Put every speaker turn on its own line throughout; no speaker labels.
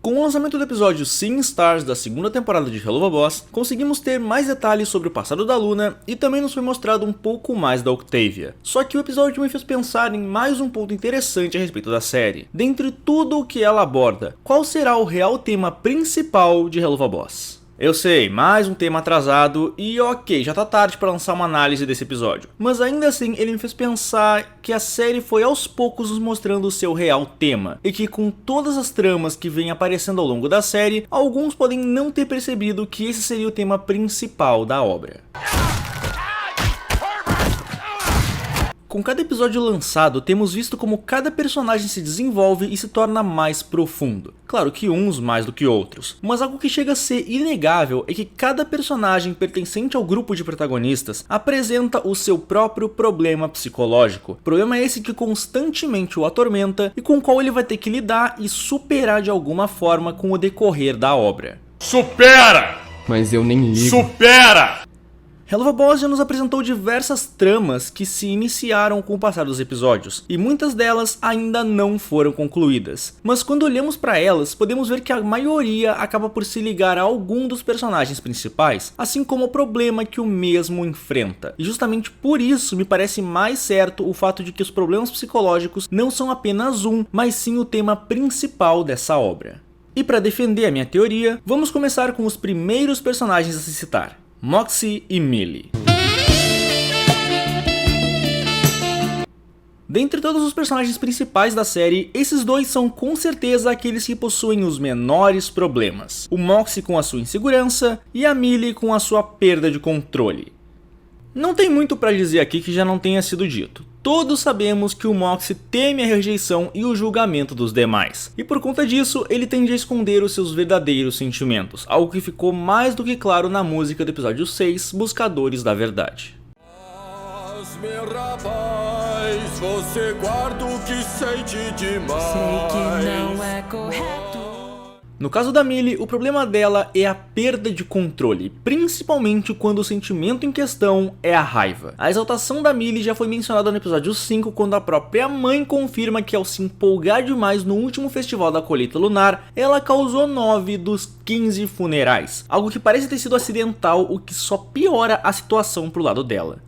Com o lançamento do episódio Seeing Stars da segunda temporada de Helluva Boss, conseguimos ter mais detalhes sobre o passado da Luna e também nos foi mostrado um pouco mais da Octavia. Só que o episódio me fez pensar em mais um ponto interessante a respeito da série. Dentre tudo o que ela aborda, qual será o real tema principal de Helluva Boss? Eu sei, mais um tema atrasado e ok, já tá tarde para lançar uma análise desse episódio. Mas ainda assim, ele me fez pensar que a série foi aos poucos nos mostrando o seu real tema. E que com todas as tramas que vêm aparecendo ao longo da série, alguns podem não ter percebido que esse seria o tema principal da obra. Com cada episódio lançado, temos visto como cada personagem se desenvolve e se torna mais profundo. Claro que uns mais do que outros, mas algo que chega a ser inegável é que cada personagem pertencente ao grupo de protagonistas apresenta o seu próprio problema psicológico. Problema esse que constantemente o atormenta e com o qual ele vai ter que lidar e superar de alguma forma com o decorrer da obra.
Supera!
Mas eu nem ligo.
Supera!
Helluva Boss já nos apresentou diversas tramas que se iniciaram com o passar dos episódios, e muitas delas ainda não foram concluídas. Mas quando olhamos para elas, podemos ver que a maioria acaba por se ligar a algum dos personagens principais, assim como o problema que o mesmo enfrenta. E justamente por isso me parece mais certo o fato de que os problemas psicológicos não são apenas um, mas sim o tema principal dessa obra. E para defender a minha teoria, vamos começar com os primeiros personagens a se citar. Moxie e Millie. Dentre todos os personagens principais da série, esses dois são com certeza aqueles que possuem os menores problemas. O Moxie com a sua insegurança e a Millie com a sua perda de controle. Não tem muito pra dizer aqui que já não tenha sido dito. Todos sabemos que o Moxie teme a rejeição e o julgamento dos demais, e por conta disso ele tende a esconder os seus verdadeiros sentimentos, algo que ficou mais do que claro na música do episódio 6, Buscadores da Verdade.
Mas, meu rapaz, você guarda o que sente demais.
Sei que não é correto.
No caso da Millie, o problema dela é a perda de controle, principalmente quando o sentimento em questão é a raiva. A exaltação da Millie já foi mencionada no episódio 5, quando a própria mãe confirma que ao se empolgar demais no último festival da colheita lunar, ela causou 9 dos 15 funerais, algo que parece ter sido acidental, o que só piora a situação pro lado dela.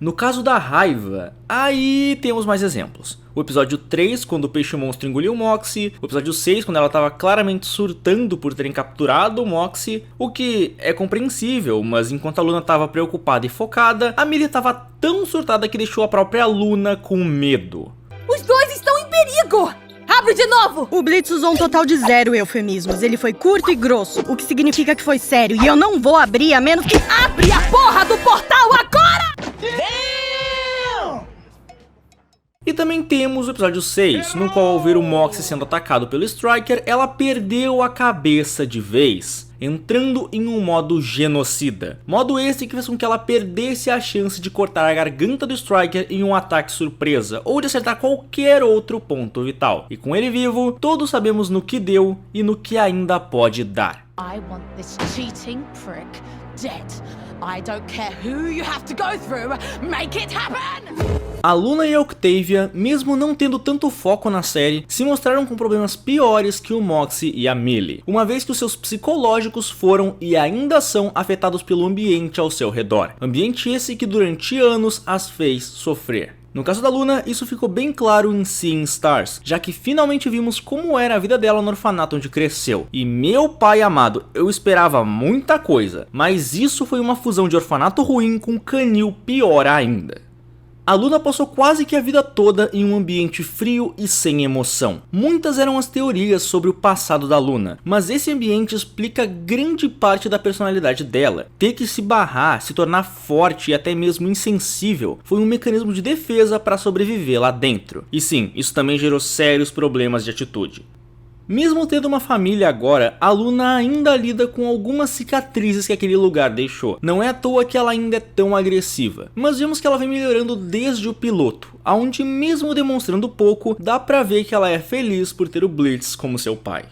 No caso da raiva, aí temos mais exemplos. O episódio 3, quando o peixe monstro engoliu o Moxie. O episódio 6, quando ela estava claramente surtando por terem capturado o Moxie. O que é compreensível, mas enquanto a Luna estava preocupada e focada, a Millie estava tão surtada que deixou a própria Luna com medo.
Os dois estão em perigo! Abre de novo!
O Blitz usou um total de 0 eufemismos. Ele foi curto e grosso, o que significa que foi sério. E eu não vou abrir a menos que...
Abre a porra do portal agora!
E também temos o episódio 6, no qual ao ver o Moxie sendo atacado pelo Striker, ela perdeu a cabeça de vez, entrando em um modo genocida. Modo esse que fez com que ela perdesse a chance de cortar a garganta do Striker em um ataque surpresa, ou de acertar qualquer outro ponto vital. E com ele vivo, todos sabemos no que deu e no que ainda pode dar.
I want this cheating prick dead. I don't care who you have to go through. Make it happen!
A Luna e a Octavia, mesmo não tendo tanto foco na série, se mostraram com problemas piores que o Moxie e a Millie, uma vez que os seus psicológicos foram e ainda são afetados pelo ambiente ao seu redor. Ambiente esse que durante anos as fez sofrer. No caso da Luna, isso ficou bem claro em Seeing Stars, já que finalmente vimos como era a vida dela no orfanato onde cresceu. E meu pai amado, eu esperava muita coisa, mas isso foi uma fusão de orfanato ruim com canil pior ainda. A Luna passou quase que a vida toda em um ambiente frio e sem emoção. Muitas eram as teorias sobre o passado da Luna, mas esse ambiente explica grande parte da personalidade dela. Ter que se barrar, se tornar forte e até mesmo insensível foi um mecanismo de defesa para sobreviver lá dentro. E sim, isso também gerou sérios problemas de atitude. Mesmo tendo uma família agora, a Luna ainda lida com algumas cicatrizes que aquele lugar deixou. Não é à toa que ela ainda é tão agressiva, mas vemos que ela vem melhorando desde o piloto, onde mesmo demonstrando pouco, dá pra ver que ela é feliz por ter o Blitz como seu pai.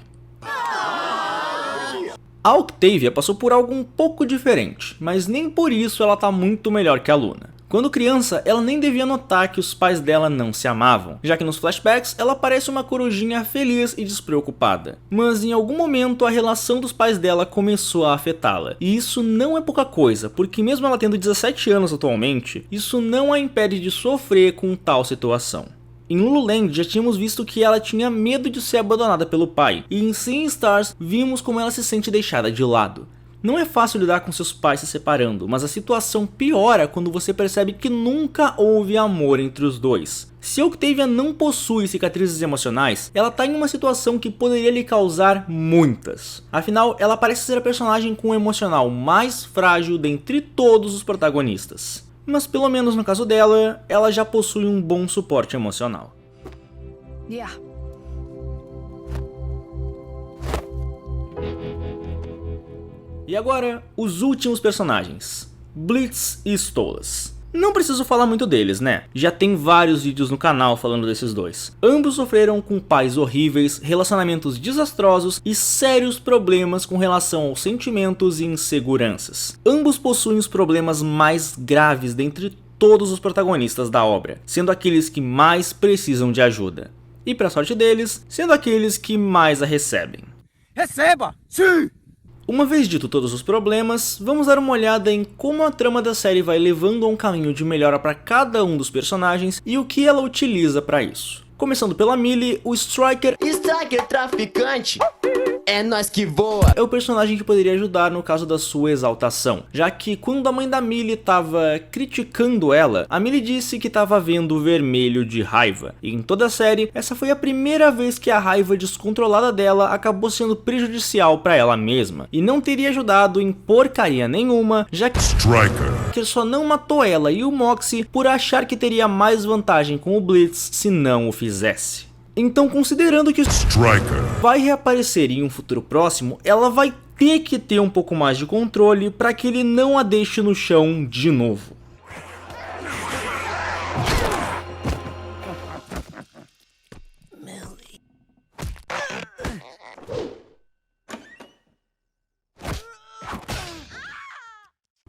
A Octavia passou por algo um pouco diferente, mas nem por isso ela tá muito melhor que a Luna. Quando criança, ela nem devia notar que os pais dela não se amavam, já que nos flashbacks ela parece uma corujinha feliz e despreocupada. Mas em algum momento a relação dos pais dela começou a afetá-la. E isso não é pouca coisa, porque mesmo ela tendo 17 anos atualmente, isso não a impede de sofrer com tal situação. Em Lululand já tínhamos visto que ela tinha medo de ser abandonada pelo pai, e em Seeing Stars vimos como ela se sente deixada de lado. Não é fácil lidar com seus pais se separando, mas a situação piora quando você percebe que nunca houve amor entre os dois. Se Octavia não possui cicatrizes emocionais, ela está em uma situação que poderia lhe causar muitas. Afinal, ela parece ser a personagem com o emocional mais frágil dentre todos os protagonistas. Mas pelo menos no caso dela, ela já possui um bom suporte emocional.
Yeah.
E agora, os últimos personagens, Blitz e Stolas. Não preciso falar muito deles, né? Já tem vários vídeos no canal falando desses dois. Ambos sofreram com pais horríveis, relacionamentos desastrosos e sérios problemas com relação aos sentimentos e inseguranças. Ambos possuem os problemas mais graves dentre todos os protagonistas da obra, sendo aqueles que mais precisam de ajuda. E para sorte deles, sendo aqueles que mais a recebem.
Receba! Sim!
Uma vez dito todos os problemas, vamos dar uma olhada em como a trama da série vai levando a um caminho de melhora para cada um dos personagens e o que ela utiliza para isso. Começando pela Millie, o Striker
traficante, é nós que voa.
é o personagem que poderia ajudar no caso da sua exaltação, já que quando a mãe da Millie estava criticando ela, a Millie disse que estava vendo vermelho de raiva, e em toda a série, essa foi a primeira vez que a raiva descontrolada dela acabou sendo prejudicial para ela mesma, e não teria ajudado em porcaria nenhuma, já que ele só não matou ela e o Moxie por achar que teria mais vantagem com o Blitz se não o fizesse. Então, considerando que Striker vai reaparecer em um futuro próximo, ela vai ter que ter um pouco mais de controle para que ele não a deixe no chão de novo.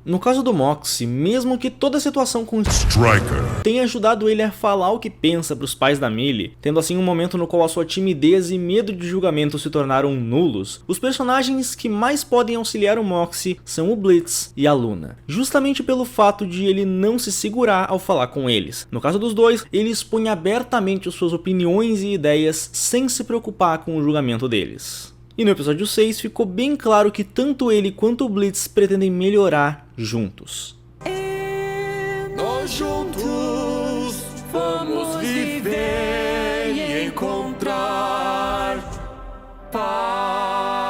No caso do Moxie, mesmo que toda a situação com Striker tenha ajudado ele a falar o que pensa para os pais da Millie, tendo assim um momento no qual a sua timidez e medo de julgamento se tornaram nulos, os personagens que mais podem auxiliar o Moxie são o Blitz e a Luna, justamente pelo fato de ele não se segurar ao falar com eles. No caso dos dois, ele expõe abertamente as suas opiniões e ideias sem se preocupar com o julgamento deles. E no episódio 6 ficou bem claro que tanto ele quanto o Blitz pretendem melhorar juntos.
Nós juntos vamos viver e encontrar paz.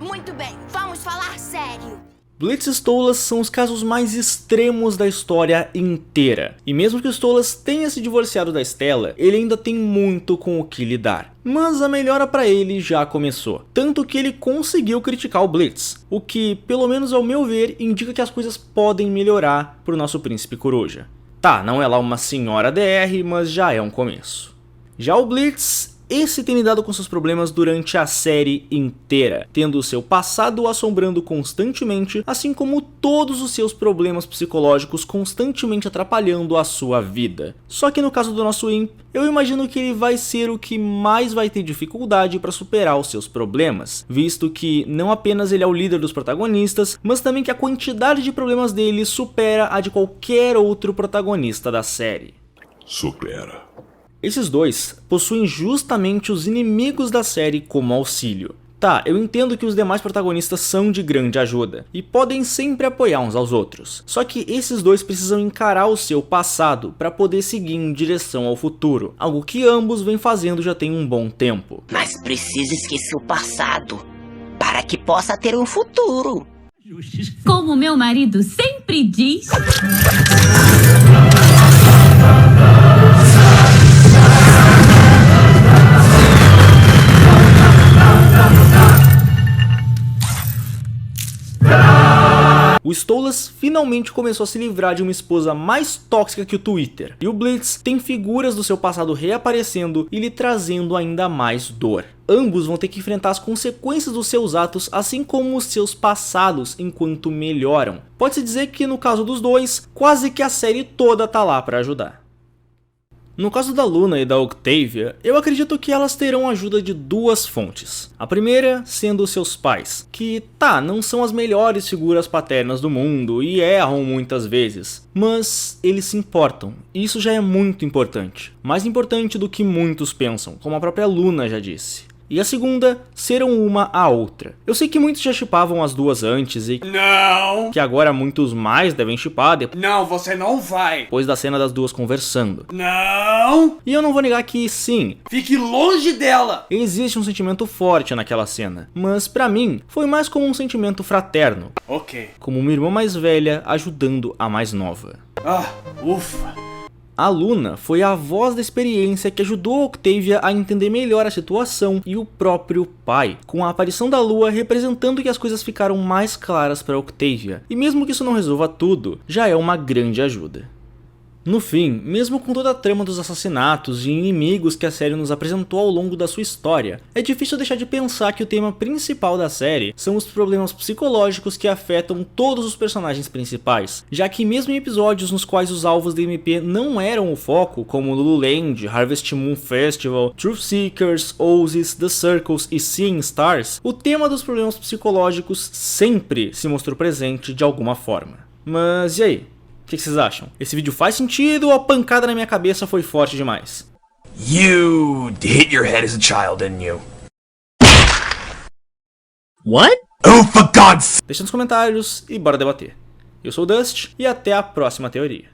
Muito bem, vamos falar sério.
Blitz e Stolas são os casos mais extremos da história inteira. E mesmo que o Stolas tenha se divorciado da Stella, ele ainda tem muito com o que lidar. Mas a melhora pra ele já começou. Tanto que ele conseguiu criticar o Blitz. O que, pelo menos ao meu ver, indica que as coisas podem melhorar pro nosso príncipe coruja. Tá, não é lá uma senhora DR, mas já é um começo. Já o Blitz, esse tem lidado com seus problemas durante a série inteira, tendo o seu passado o assombrando constantemente, assim como todos os seus problemas psicológicos constantemente atrapalhando a sua vida. Só que no caso do nosso Imp, eu imagino que ele vai ser o que mais vai ter dificuldade para superar os seus problemas, visto que não apenas ele é o líder dos protagonistas, mas também que a quantidade de problemas dele supera a de qualquer outro protagonista da série.
Supera.
Esses dois possuem justamente os inimigos da série como auxílio. Tá, eu entendo que os demais protagonistas são de grande ajuda, e podem sempre apoiar uns aos outros. Só que esses dois precisam encarar o seu passado para poder seguir em direção ao futuro, algo que ambos vêm fazendo já tem um bom tempo.
Mas precisa esquecer o passado para que possa ter um futuro.
Como meu marido sempre diz... O
O Stolas finalmente começou a se livrar de uma esposa mais tóxica que o Twitter, e o Blitz tem figuras do seu passado reaparecendo e lhe trazendo ainda mais dor. Ambos vão ter que enfrentar as consequências dos seus atos, assim como os seus passados enquanto melhoram. Pode-se dizer que no caso dos dois, quase que a série toda tá lá para ajudar. No caso da Luna e da Octavia, eu acredito que elas terão ajuda de duas fontes. A primeira sendo seus pais, que não são as melhores figuras paternas do mundo e erram muitas vezes, mas eles se importam, e isso já é muito importante. Mais importante do que muitos pensam, como a própria Luna já disse. E a segunda, serão uma a outra. Eu sei que muitos já shippavam as duas antes e
Não!
que agora muitos mais devem shippar
Não, você não vai!
depois da cena das duas conversando.
Não!
E eu não vou negar que sim,
Fique longe dela!
existe um sentimento forte naquela cena, mas pra mim foi mais como um sentimento fraterno,
Ok.
como uma irmã mais velha ajudando a mais nova.
Ah, ufa.
A Luna foi a voz da experiência que ajudou a Octavia a entender melhor a situação e o próprio pai, com a aparição da lua representando que as coisas ficaram mais claras para Octavia, e mesmo que isso não resolva tudo, já é uma grande ajuda. No fim, mesmo com toda a trama dos assassinatos e inimigos que a série nos apresentou ao longo da sua história, é difícil deixar de pensar que o tema principal da série são os problemas psicológicos que afetam todos os personagens principais, já que mesmo em episódios nos quais os alvos da MP não eram o foco, como Lululand, Harvest Moon Festival, Truth Seekers, Oasis, The Circles e Seeing Stars, o tema dos problemas psicológicos sempre se mostrou presente de alguma forma. Mas e aí? O que vocês acham? Esse vídeo faz sentido ou a pancada na minha cabeça foi forte demais?
You hit your head as a child, didn't you?
What?
Oh, for God's...
Deixa nos comentários e bora debater. Eu sou o Dust e até a próxima teoria.